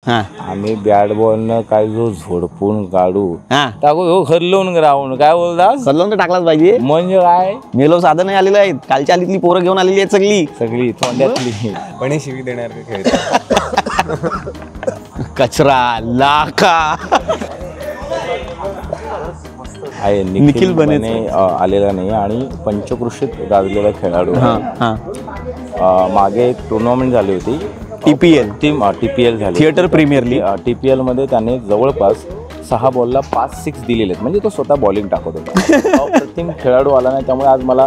आम्ही bat ball न काय जो झोडपून काढू टाकू हो खरलवून ग्राउंड काय बोलता खरलवून तर टाकलाच पाहिजे म्हणजे काय मेलो साधं नाही आलेलं आहे कालच्या आलीतली पोरं घेऊन आलेली आहेत सगळी सगळी तोंड्यातली पण हे शिवी देणार का खेळ कचरा लाका आहे निखिल बने आलेला नाही आणि पंचक्रोशीत गाजलेला खेळाडू मागे एक टुर्नामेंट झाली होती TPL झाली थिएटर प्रीमियर लीग TPL मध्ये त्याने जवळपास 6 बॉलला 5-6 दिलेले आहेत म्हणजे तो स्वतः बॉलिंग टाकत होता अप्रतिम खेळाडू आला नाही त्यामुळे आज मला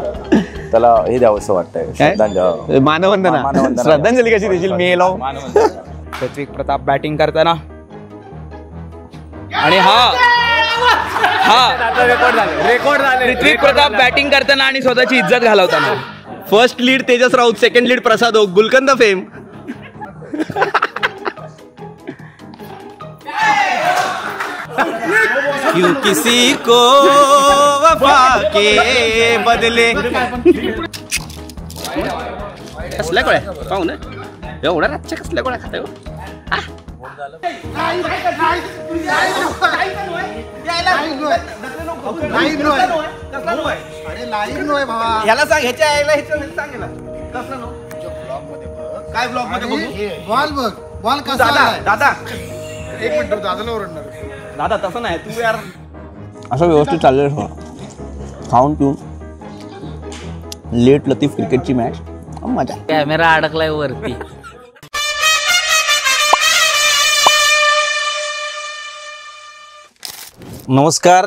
त्याला हे द्यावंसं वाटतंय मानवंदना श्रद्धांजली कशी देशील मी लाव ऋत्विक प्रताप बॅटिंग करताना आणि रेकॉर्ड झाले ऋत्विक प्रताप बॅटिंग करताना आणि स्वतःची इज्जत घालवताना first lead Tejas Raut second lead Prasad Oak Gulkand fame क्यों किसी को वफा के बदले कसल्या गोळ्या पाहू ना एवढ्या रातच्या कसल्या गोळ्या खाते ह्याला सांग ह्याच्या आईला काय ब्लॉग मध्ये बॉल बघ बॉल कसा दादा एक मिनिट दादाला ओरडणार दादा तसं नाही तू यार असं व्यवस्थित चाललेलं खाऊन पिऊन लेट लतीफ क्रिकेटची मॅच मजा कॅमेरा अडकलाय वरती नमस्कार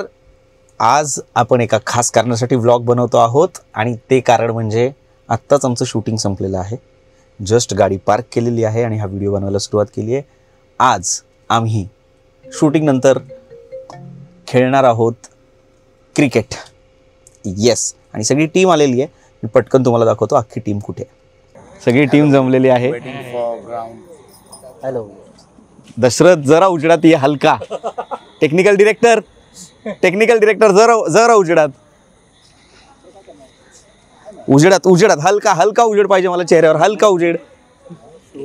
आज आपण एका खास कारणासाठी व्लॉग बनवतो आहोत आणि ते कारण म्हणजे आत्ताच आमचं शूटिंग संपलेलं आहे जस्ट गाडी पार्क केलेली आहे आणि हा व्हिडिओ बनवायला सुरुवात केली आहे आज आम्ही शूटिंग नंतर खेळणार आहोत क्रिकेट येस आणि सगळी टीम आलेली आहे मी पटकन तुम्हाला दाखवतो अख्खी टीम कुठे आहे सगळी टीम जमलेली आहे हॅलो दशरथ जरा उजेडात ये हलका टेक्निकल डिरेक्टर जरा उजेडात हलका उजेड पाहिजे मला चेहऱ्यावर हलका उजेड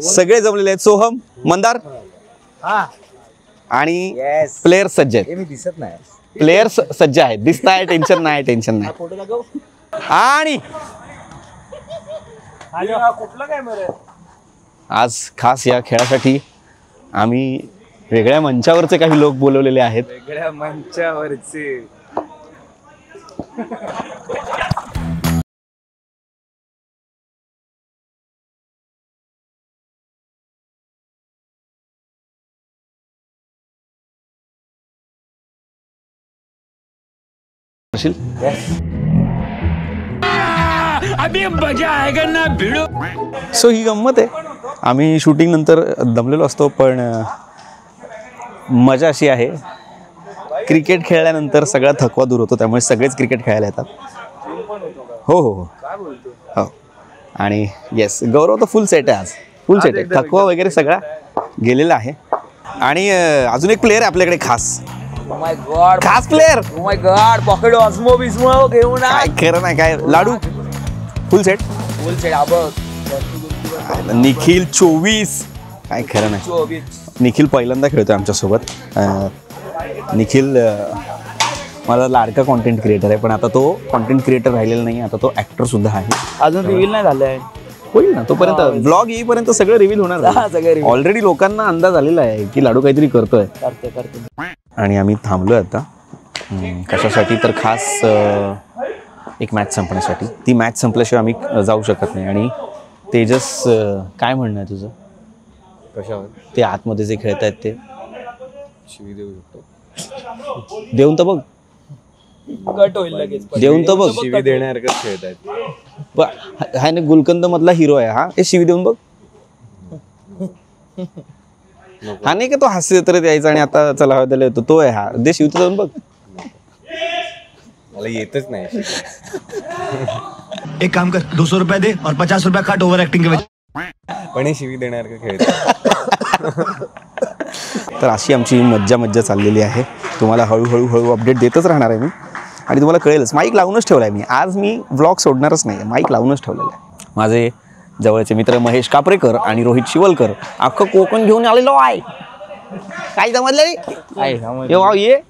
सगळे जमलेले आहेत सोहम मंदार आणि प्लेयर सज्ज आहेत दिसत नाही प्लेयर सज्ज आहेत दिसताय टेन्शन नाही आणि आज खास या खेळासाठी आम्ही वेगळ्या मंचावरचे काही लोक बोलवलेले आहेत वेगळ्या मंचावरचे सो ही गंमत आहे आम्ही शूटिंग नंतर दमलेलो असतो पण मजा अशी आहे क्रिकेट खेळल्यानंतर सगळा थकवा दूर होतो त्यामुळे सगळेच क्रिकेट खेळायला येतात हो आणि येस गौरव तर फुल सेट आहे आज फुल सेट आहे थकवा वगैरे सगळा गेलेला आहे आणि अजून एक प्लेयर आहे आपल्याकडे खास खास प्लेयर पॉकेट ऑस्मो बिस्मो घेऊन काय खरं नाही काय लाडू फुल सेट निखिल 24 काय खरं नाही निखिल पहिल्यांदा खेळतोय आमच्यासोबत निखिल माझा लाडका कॉन्टेंट क्रिएटर आहे पण आता तो कॉन्टेंट क्रिएटर राहिलेला नाही आता तो ऍक्टर सुद्धा आहे अजून रिव्हील नाही झालंय होईल ना तोपर्यंत ब्लॉग येईपर्यंत सगळं रिव्हील होणार ऑलरेडी लोकांना अंदाज आलेला आहे की लाडू काहीतरी करतोय आणि आम्ही थांबलोय आता कशासाठी तर खास एक मॅच संपण्यासाठी ती मॅच संपल्याशिवाय आम्ही जाऊ शकत नाही आणि तेजस काय म्हणणं आहे तुझं कशावर ते आतमध्ये जे खेळत आहेत ते शिवी देऊ शकतो देऊन तर बघ गट होईल लगेच देऊन तर बघ शिवी देण्यासारखं खेळत आहेत हा ना गुलकंद मधला हिरो आहे हा हे शिवी देऊन बघ हा नाही का तो हास्य तर द्यायचा आणि आता चला त्याला येतो तो आहे हा दे शिवी देऊन बघ मला येतच नाही एक काम कर 200 रुपये दे और 50 रुपये काट ओव्हर ऍक्टिंग के वजह पण हे शिवी देण्यासारखं खेळत तर अशी आमची मज्जा चाललेली आहे तुम्हाला हळूहळू अपडेट देतच राहणार आहे मी आणि तुम्हाला कळेलच माईक लावूनच ठेवला आहे मी आज मी व्लॉग सोडणारच नाही माईक लावूनच ठेवलेलं आहे माझे जवळचे मित्र महेश कापरेकर आणि रोहित शिवलकर अख्खं कोकण घेऊन आलेलो आहे काही समजलं नाही काय समजलं? ये वाव ये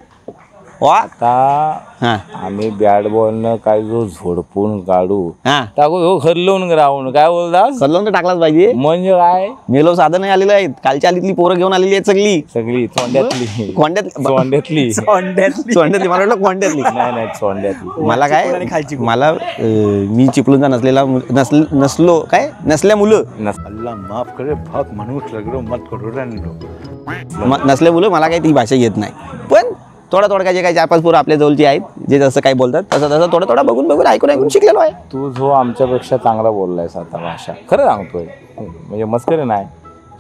वा आता हा आम्ही बॅट बॉलनं काय जो झोडपून काढू हा टाकू हो खरलवून ग्राउंड काय बोलतास सल्लून तर टाकलाच पाहिजे. म्हणजे काय मेलो साधं नाही आलेलं आहेत. कालच्या आलीतली पोरं घेऊन आलेली आहेत सगळी सगळी चोंड्यातली कोंड्यातली चोंड्यातली सोंड्यातली मला वाटलं कोंड्यातली. नाही चोंड्यातली मला काय मला मी चिपळूणचा नसलो काय नसल्या मुलं अल्लाह माफ करे बहुत मनुष्य लग रहा मत करो रहने दो. नसल्या मुलं मला काही ती भाषा येत नाही. पण थोडं काय जे काही 4-5 पोरं आपल्या जवळची आहेत जे जसं काही बोलतात तसं थोडं बघून ऐकून शिकलेलो आहे. तू जो आमच्यापेक्षा चांगला बोललायस आता भाषा खरं सांगतोय म्हणजे मस्करी नाही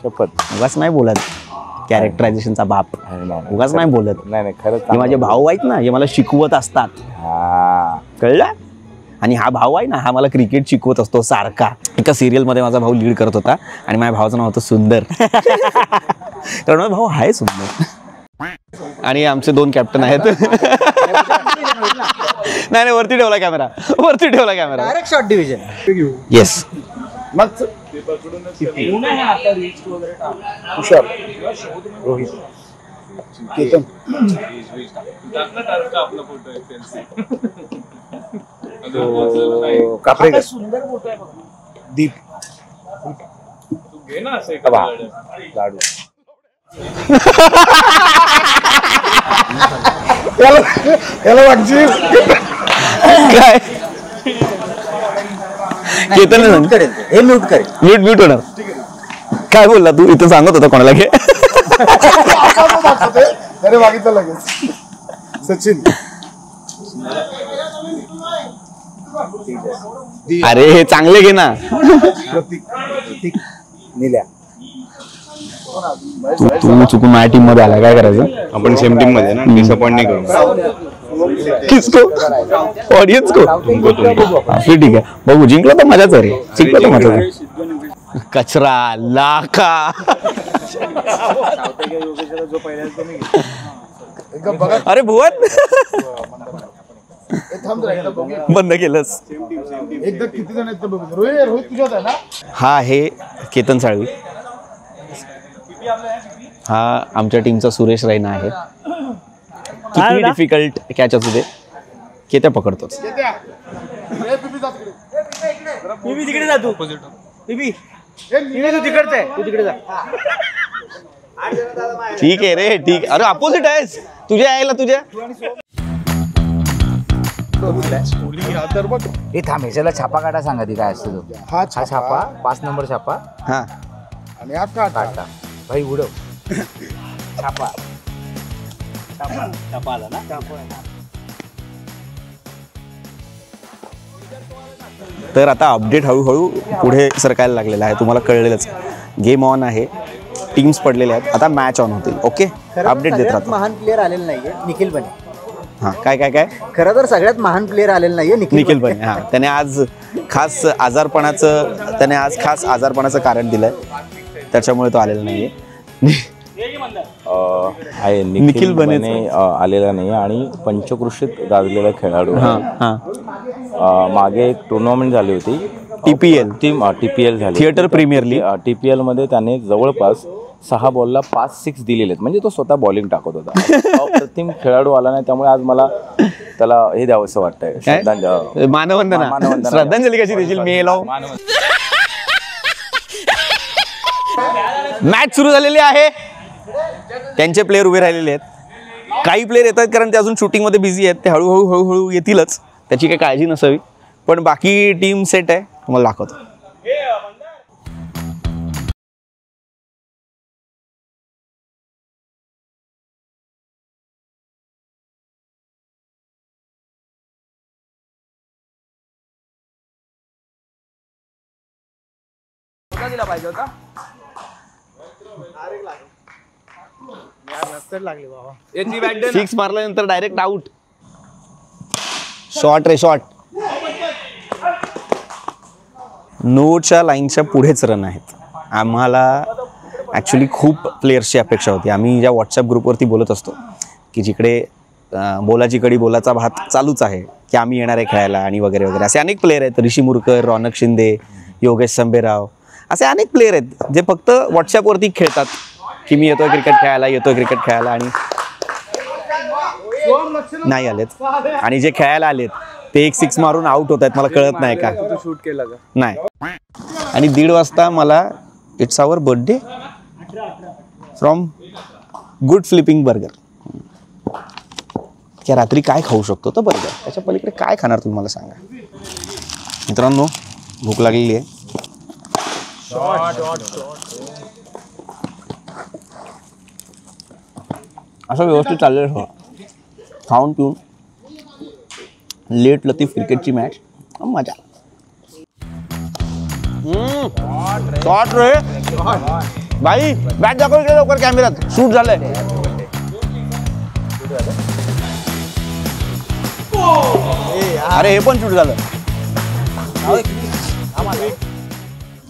शपथ. उगाच नाही बोलत कॅरेक्टरायझेशनचा बाप उगाच नाही बोलत. नाही खरंच हे माझे भाऊ आहेत ना हे मला शिकवत असतात. हा कळलं. आणि हा भाऊ आहे ना हा मला क्रिकेट शिकवत असतो सारखा. एका सिरियलमध्ये माझा भाऊ लीड करत होता आणि माझ्या भावाचं नाव होतं सुंदर. कारण माझा भाऊ आहे सुंदर. आणि आमचे 2 कॅप्टन आहेत. नाही वरती ठेवला camera direct shot division yes. Deep याला वाटची काय हे म्यूट करेल म्यूट होणार. काय बोलला तू इथं सांगत होता कोणाला घे. अरे मागितलं लगेच सचिन अरे हे चांगले घे ना. निल्या तू चुकून माझ्या टीम मध्ये आला काय करायचं. आपण सेम टीम मध्ये ना डिसअपॉइंट नाही करू. किसको ऑडियन्स को फिर ठीक आहे बघू. जिंकलं तर मजाच आहे रे. जिंकलं तर मजाच आहे. कचरा लाखा अरे भुवन बंद केलंस. एकदा किती जण आहेत बघू. रोहित तुझ्यात आहे ना. हा आहे केतन साळवी. हा आमच्या टीमचा सुरेश रैना आहे. किती डिफिकल्ट कॅच असू दे केत्या पकडतोच. तिकडे जा तू तिकडचं आहे तू तिकडे जा. ठीक आहे रे ठीक. अरे अपोजिट आहेस तुझ्या यायला तुझ्या. हे थांब ह्याच्याला छापा काढा सांगा ती काय असतो तो. हा हा छापा 5 नंबर छापा हा आणि हा काटा काढता भाई उडव छापा आला ना. तर आता अपडेट हळूहळू पुढे सरकायला लागलेला आहे. तुम्हाला कळलेलंच गेम ऑन आहे. टीम्स पडलेले आहेत. आता मॅच ऑन होतील. ओके अपडेट देत राहतो. महान प्लेअर आलेला नाहीये निखिल बने. हां काय खरं तर सगळ्यात महान प्लेअर आलेला नाहीये निखिल बने. हां त्याने आज खास आजारपणाचं कारण दिलंय त्याच्यामुळे तो आलेला नाहीये. आहे निखिल बने आलेला नाही आणि पंचक्रोशीत गाजलेला खेळाडू. मागे एक टुर्नामेंट झाली होती TPL झाली थिएटर प्रीमियर लीग. TPL मध्ये त्याने जवळपास 6 बॉलला 5-6 दिलेले आहेत. म्हणजे तो स्वतः बॉलिंग टाकत होता. अप्रतिम खेळाडू आला नाही त्यामुळे आज मला त्याला हे द्यावंसं वाटतंय मानवंदना. श्रद्धांजली कशी देशील मी लाव. मॅच सुरू झालेली आहे. त्यांचे प्लेयर उभे राहिलेले आहेत. काही प्लेयर येतात कारण ते अजून शूटिंग मध्ये बिझी आहेत. ते हळूहळू येतीलच त्याची काही काळजी नसावी. पण बाकी टीम सेट आहे तुम्हाला दाखवतो. दिला पाहिजे होता. सिक्स मारल्यानंतर डायरेक्ट आउट. शॉर्ट रे शॉर्ट. नोच्या लाईनच्या पुढेच रन आहेत. आम्हाला ॲक्च्युली खूप प्लेयर्सची अपेक्षा होती. आम्ही ज्या व्हॉट्सअप ग्रुपवरती बोलत असतो की जिकडे बोलाची कडी बोलाचा भात चालूच आहे की आम्ही येणार आहे खेळायला आणि वगैरे वगैरे असे अनेक प्लेयर आहेत. ऋषी मुरकर, रौनक शिंदे, योगेश संभेराव असे अनेक प्लेयर आहेत जे फक्त व्हॉट्सअपवरती खेळतात की मी येतोय क्रिकेट खेळायला आणि नाही आलेत आणि जे खेळायला आलेत ते एक 6 मारून आउट होत आहेत. मला कळत नाही का शूट केला का नाही. आणि 1:30 वाजता मला it's our birthday from good flipping burger. त्या रात्री काय खाऊ शकतो तर बर्गर, त्याच्या पलीकडे काय खाणार तुम्ही मला सांगा. मित्रांनो भूक लागलेली आहे. असं व्यवस्थित चाललेलं हो, खाऊन पिऊन लेट लतीफ क्रिकेटची मॅच मजा. शॉट रे भाई, बॅट दाखव इकडे लवकर कॅमेऱ्यात. शूट झालंय. अरे हे पण शूट झालं.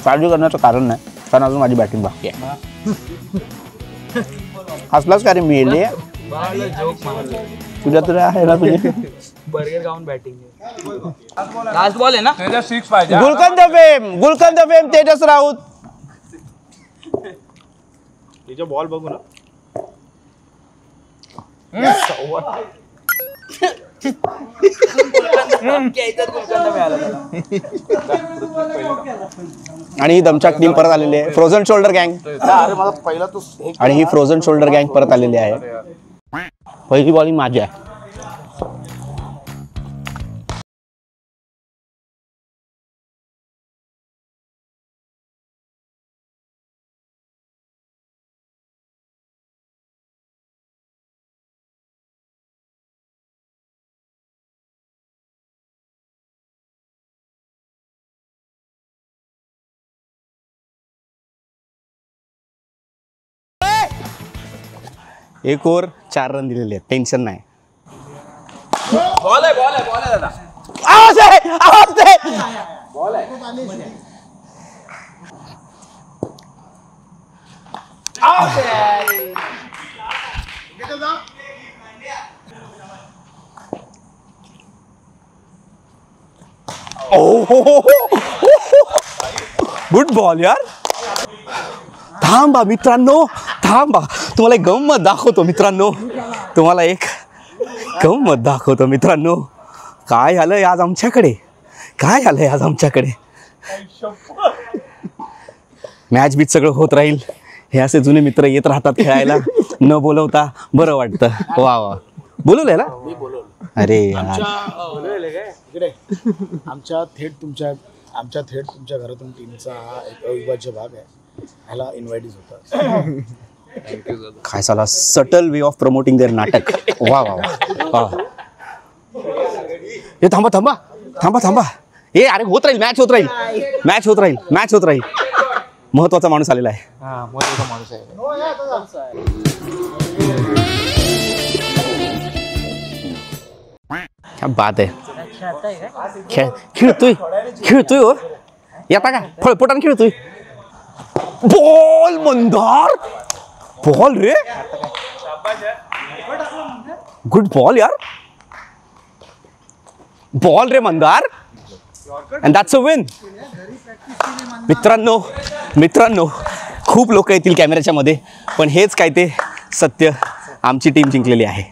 काळजी करण्याचं कारण नाही, कारण अजून माझी बॅटिंग बाकी आहे. हसलाच का रे मेले तुझ्या तुझ्या आहे ना तुझे बर्गर खाऊन बॅटिंग लास्ट बॉल आहे ना. गुलकंद फेम तेजस राऊत. तिचा बॉल बघू ना. आणि दमचाक टीम परत आलेली आहे. फ्रोझन शोल्डर गँग. आणि ही फ्रोझन शोल्डर गँग परत आलेली आहे. पहिली बॉलिंग माझी आहे. एक ओव्हर 4 रन दिलेले आहेत. टेन्शन नाही. बॉल आहे दादा. आवाज आहे. बॉल आहे. गुड बॉल यार. थांबा मित्रांनो, थांबा. तुम्हाला एक गंमत दाखवतो मित्रांनो. काय आलंय आज आमच्याकडे. मॅच बीच सगळं होत राहील. हे असे जुने मित्र येत राहतात खेळायला न बोलवता. बरं वाटतं. वा वा. बोलवलंय ना. अरे इकडे आमच्या थेट तुमच्या घरातून टीमचा हा एक अविभाज्य भाग आहे. ह्याला इन्व्हाइटीज होतात. काय साला subtle way of promoting their नाटक. वा वा वा. हे थांबा. ए अरे होत राहील. मॅच होत राहील. महत्वाचा माणूस आलेला आहे. क्या बात आहे. खेळतोय हो. येता का फळपोटान खेळतोय. बॉल मंदार. बॉल रे. गुड बॉल यार. Ball ray Mandar. And that's a win. मित्रांनो खूप लोक येतील कॅमेऱ्याच्या मध्ये, पण हेच काय ते सत्य. आमची टीम जिंकलेली आहे.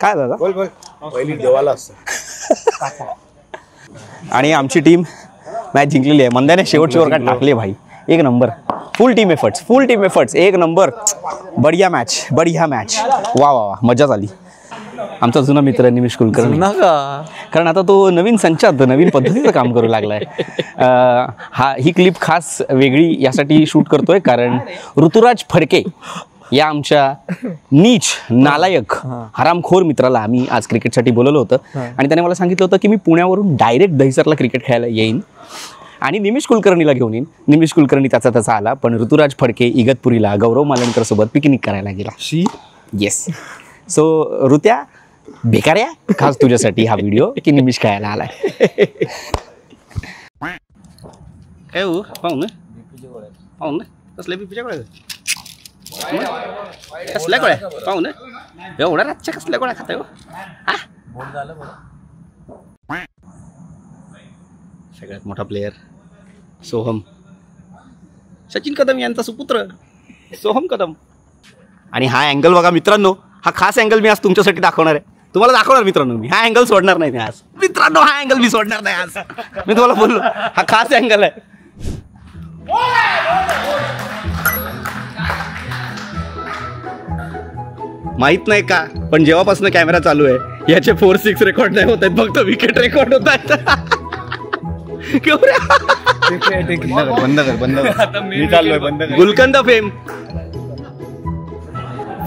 काय दादा पहिली देवाला असतं. आणि आमची टीम मॅच जिंकलेली आहे. मंद्याने शेवटची ओव्हर टाकले भाई. एक नंबर. फुल टीम एफर्ट्स. एक नंबर. बढिया मॅच. वा वा वा. मजा झाली. आमचा जुना मित्र निमिष कुलकर्णी. कारण आता तो नवीन संचात नवीन पद्धतीचं काम करू लागलाय. ही क्लिप खास वेगळी यासाठी शूट करतोय कारण ऋतुराज फडके या आमच्या नीच नालायक हरामखोर मित्राला आम्ही आज क्रिकेटसाठी बोलवलं होतं. आणि त्याने मला सांगितलं होतं की मी पुण्यावरून डायरेक्ट दहिसरला क्रिकेट खेळायला येईन आणि निमिष कुलकर्णीला घेऊन येईन. निमिष कुलकर्णी त्याचा आला, पण ऋतुराज फडके इगतपुरीला गौरव मालवणकर सोबत पिकनिक करायला गेला. येस. सो ऋत्या बेकार्या खास तुझ्यासाठी हा व्हिडिओ की निमिष खेळायला आलाय. पाहू ना कसल्या बीपीच्या गोळ्या. कसल्या गोळ्या पाहू ना. एवढ्या रातच्या कसल्या गोळ्या खाताय हो. सगळ्यात मोठा प्लेयर सोहम. सचिन कदम यांचा सुपुत्र. सोहम कदम. आणि हा अँगल बघा मित्रांनो, हा खास अँगल मी आज तुमच्यासाठी दाखवणार आहे. तुम्हाला दाखवणार मित्रांनो, मी हा अँगल सोडणार नाही आज मित्रांनो, हा अँगल मी सोडणार नाही आज. मी तुम्हाला बोललो हा खास अँगल आहे. माहित नाही का, पण जेव्हापासून कॅमेरा चालू आहे याचे 4-6 रेकॉर्ड नाही होत आहेत, फक्त विकेट रेकॉर्ड होत आहेत. बंद कर मी चाललोय बंद कर. Gulkand fame.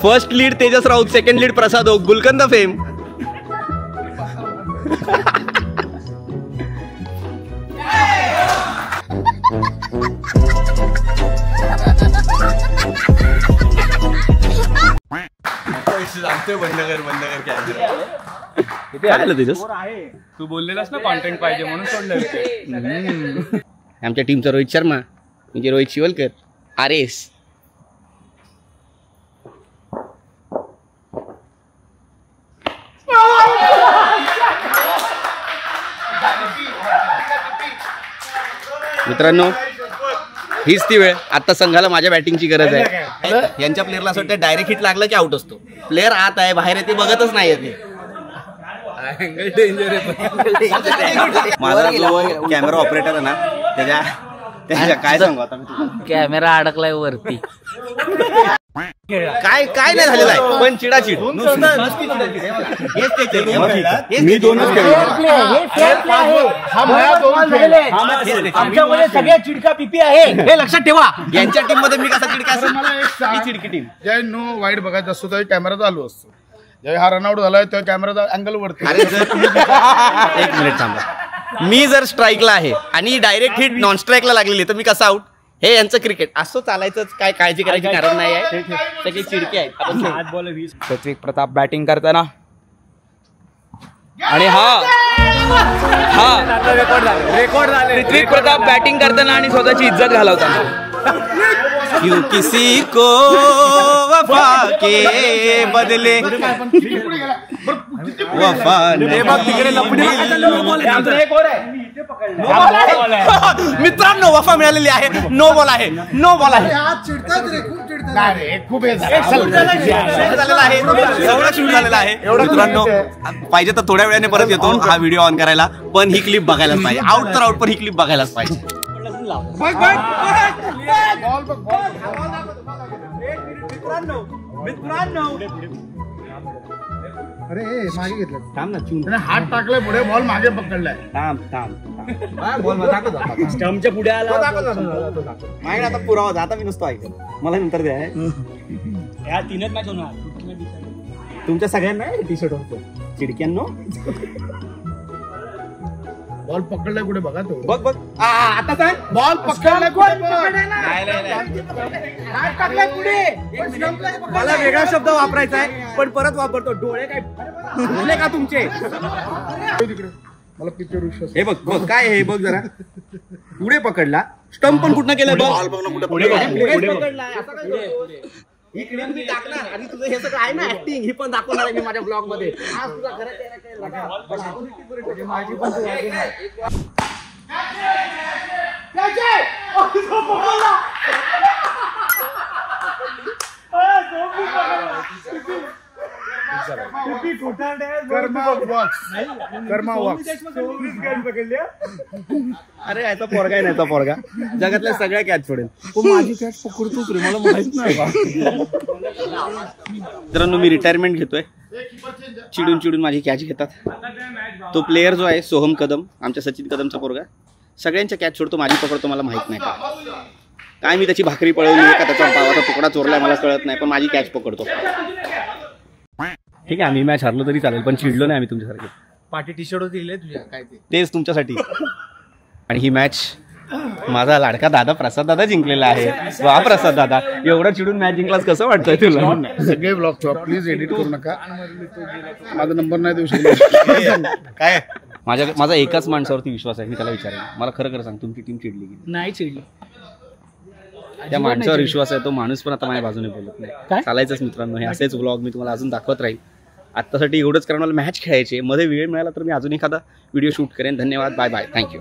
First lead Tejas Raut, second lead Prasad Oak. Gulkand fame. तू बोललेलास ना कॉन्टेंट पाहिजे म्हणून सोडलं. आमच्या टीमचा रोहित शर्मा म्हणजे रोहित शिवलकर RS. मित्रांनो हीच ती वेळ, आता संघाला माझ्या बॅटिंगची गरज आहे. यांच्या प्लेअरला असं वाटतं डायरेक्ट हिट लागलं की आउट असतो. प्लेअर आत आहे बाहेर आहे ते बघतच नाही येते. माझा जो कॅमेरा ऑपरेटर आहे ना त्याच्या काय सांगू आता मी, कॅमेरा अडकलाय वरती. काय काय नाही झालेलं आहे, पण चिडाचिड. मी दोनच सगळ्या चिडका पिपी आहे हे लक्षात ठेवा. यांच्या टीम मध्ये मी कसा चिडका असेल, ही चिडकी टीम. ज्यावेळी नो वाईट बघायचं असतो त्यावेळी कॅमेरा चालू असतो. ज्यावेळी हा रनआउट झालाय तेव्हा कॅमेरा अँगल वरती. अरे जर एक मिनिट थांबा, मी जर स्ट्राईकला आहे आणि डायरेक्ट हिट नॉन स्ट्राईकला लागलेली तर मी कसा आउट? हे यांचं क्रिकेट असं चालायचंच, काय काळजी करायची कारण नाही आहे. सगळी चिडकी आहेत. ऋत्विक प्रताप बॅटिंग करताना आणि रेकॉर्ड झाले. ऋत्विक प्रताप बॅटिंग करताना आणि स्वतःची इज्जत घालवताना. क्यों किसी को वफा के बदले वफा मित्रांनो वफा मिळालेली आहे. नो बॉल आहे, नो बॉल आहे. खूप झालेला आहे, सगळं शूट झालेलं आहे. मित्रांनो पाहिजे तर थोड्या वेळाने परत येतो हा व्हिडिओ ऑन करायला, पण ही क्लिप बघायलाच पाहिजे. आउट तर आउट, पण ही क्लिप बघायलाच पाहिजे. अरे मागे घेतलं, थांब ना. चून हात टाकलाय पुढे, बॉल मागे पकडलाय. स्टंपच्या पुढे आला. मागे आता पुरावा, आता मी नसतो ऐकत, मला नंतर द्या. या 3च मॅच होणार तुमच्या सगळ्यांना टी शर्ट होतो चिडक्यांनो. बॉल पकडलाय कुठे बघा तो. बघ बघ आता काय बॉल पकडलाय कुठे. मला वेगळा शब्द वापरायचा आहे पण परत वापरतो. डोळे काय भरले का तुमचे? मला पिक्चर विश्वास. हे बघ बघ काय हे बघ जरा. पुढे पकडला, स्टंप पण कुठं केलं बॉल बघ ना, पुढे पकडलाय. ही क्लिप मी टाकणार आणि तुझं हे सगळं आहे ना ऍक्टिंग, ही पण दाखवणार आहे मी माझ्या ब्लॉग मध्ये. आज तुझा घरात माझी पण अरे याचा पोरगा आहे, नाहीचा पोरगा जगातल्या सगळ्या कॅच सोडेल. माझी कॅच पकडतोच रे, मला माहित नाही. मित्रांनो मी रिटायरमेंट घेतोय. चिडून चिडून माझी कॅच घेतात. तो प्लेयर जो आहे सोहम कदम, आमच्या सचिन कदमचा पोरगा, सगळ्यांच्या कॅच सोडतो, माझी पकडतो. मला माहित नाही काय मी त्याची भाकरी पळवली का त्याचा पावाचा तुकडा चोरलाय मला कळत नाही, पण माझी कॅच पकडतो. ठीक आहे आम्ही मॅच हरलो तरी चालेल, पण चिडलो नाही आम्ही तुमच्यासारखे. पार्टी टी शर्ट दिले तुझ्या काय तेच तुमच्यासाठी. आणि ही मॅच माझा लाडका दादा प्रसाद दादा जिंकलेला आहे. वा प्रसाद दादा, एवढा चिडून मॅच जिंकलास कसं वाटतंय तुला? सगळे ब्लॉग ठेवा प्लीज, एडिट करू नका. माझा नंबर नाही देऊ शकतो काय. माझा एकाच माणसावरती विश्वास आहे, मी त्याला विचारेन. मला खरं खरं सांग, तुमची टीम चिडली की नाही? चिडली. त्या माणसावर विश्वास आहे. तो माणूस पण आता माझ्या बाजूने बोलत नाही. चालायचंच मित्रांनो, हे असेच व्लॉग मी तुम्हाला अजून दाखवत राहील. आत्तासाठी एवढंच, कारण मला मॅच खेळायची. मध्ये वेळ मिळाला तर मी अजून एखादा व्हिडिओ शूट करेन. धन्यवाद, बाय बाय, थँक्यू.